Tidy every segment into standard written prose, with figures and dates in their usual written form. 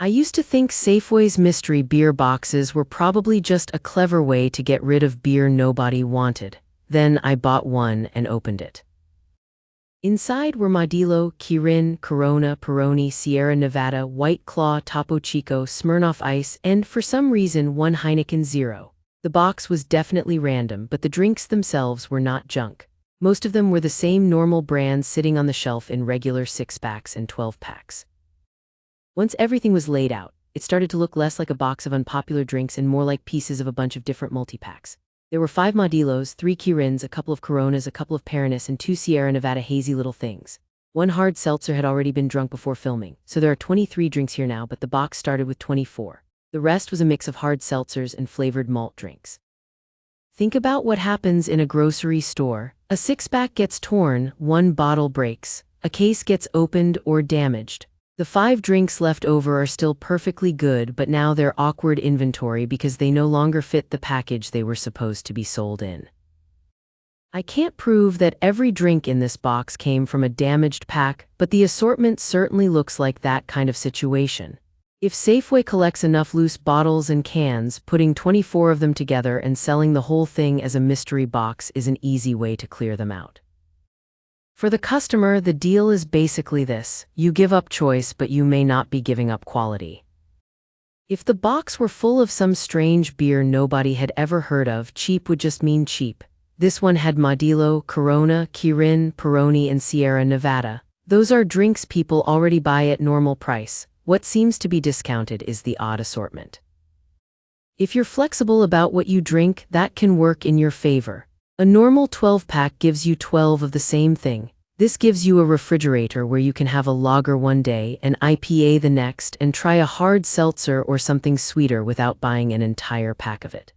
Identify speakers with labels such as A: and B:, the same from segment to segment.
A: I used to think Safeway's mystery beer boxes were probably just a clever way to get rid of beer nobody wanted. Then I bought one and opened it. Inside were Modelo, Kirin, Corona, Peroni, Sierra Nevada, White Claw, Topo Chico, Smirnoff Ice, and for some reason one Heineken Zero. The box was definitely random, but the drinks themselves were not junk. Most of them were the same normal brands sitting on the shelf in regular 6-packs and 12-packs. Once everything was laid out, it started to look less like a box of unpopular drinks and more like pieces of a bunch of different multi-packs. There were 5 Modelos, 3 Kirins, a couple of Coronas, a couple of Peronis, and 2 Sierra Nevada hazy little things. One hard seltzer had already been drunk before filming, so there are 23 drinks here now, but the box started with 24. The rest was a mix of hard seltzers and flavored malt drinks. Think about what happens in a grocery store. A 6-pack gets torn, 1 bottle breaks, a case gets opened or damaged. The 5 drinks left over are still perfectly good, but now they're awkward inventory because they no longer fit the package they were supposed to be sold in. I can't prove that every drink in this box came from a damaged pack, but the assortment certainly looks like that kind of situation. If Safeway collects enough loose bottles and cans, putting 24 of them together and selling the whole thing as a mystery box is an easy way to clear them out. For the customer, the deal is basically this: you give up choice, but you may not be giving up quality. If the box were full of some strange beer nobody had ever heard of, cheap would just mean cheap. This one had Modelo, Corona, Kirin, Peroni, and Sierra Nevada. Those are drinks people already buy at normal price. What seems to be discounted is the odd assortment. If you're flexible about what you drink, that can work in your favor. A normal 12-pack gives you 12 of the same thing. This gives you a refrigerator where you can have a lager one day, an IPA the next, and try a hard seltzer or something sweeter without buying an entire pack of it.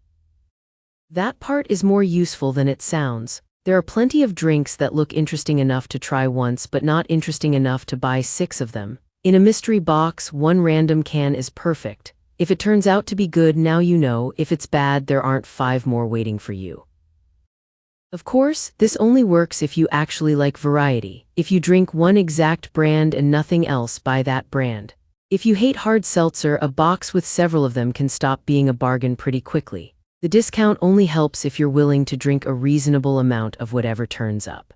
A: That part is more useful than it sounds. There are plenty of drinks that look interesting enough to try once but not interesting enough to buy 6 of them. In a mystery box, 1 random can is perfect. If it turns out to be good, now you know. If it's bad, there aren't 5 more waiting for you. Of course, this only works if you actually like variety. If you drink one exact brand and nothing else, buy that brand. If you hate hard seltzer, a box with several of them can stop being a bargain pretty quickly. The discount only helps if you're willing to drink a reasonable amount of whatever turns up.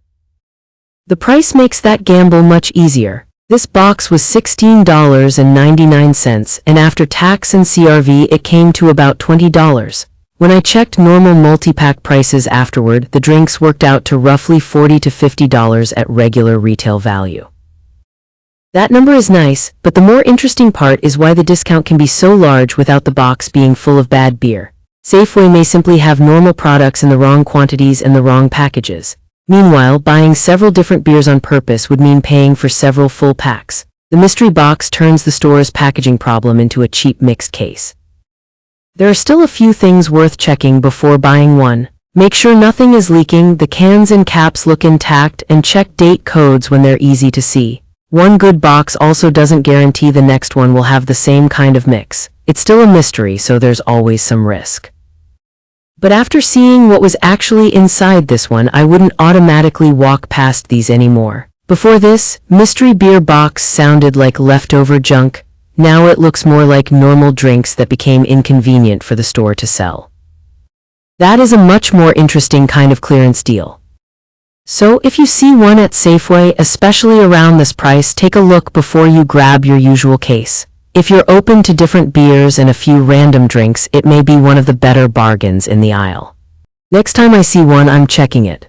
A: The price makes that gamble much easier. This box was $16.99, and after tax and CRV it came to about $20. When I checked normal multi-pack prices afterward, the drinks worked out to roughly $40 to $50 at regular retail value. That number is nice, but the more interesting part is why the discount can be so large without the box being full of bad beer. Safeway may simply have normal products in the wrong quantities and the wrong packages. Meanwhile, buying several different beers on purpose would mean paying for several full packs. The mystery box turns the store's packaging problem into a cheap mixed case. There are still a few things worth checking before buying one. Make sure nothing is leaking, the cans and caps look intact, and check date codes when they're easy to see. One good box also doesn't guarantee the next one will have the same kind of mix. It's still a mystery, so there's always some risk. But after seeing what was actually inside this one, I wouldn't automatically walk past these anymore. Before this, mystery beer box sounded like leftover junk. Now it looks more like normal drinks that became inconvenient for the store to sell. That is a much more interesting kind of clearance deal. So if you see one at Safeway, especially around this price, take a look before you grab your usual case. If you're open to different beers and a few random drinks, it may be one of the better bargains in the aisle. Next time I see one, I'm checking it.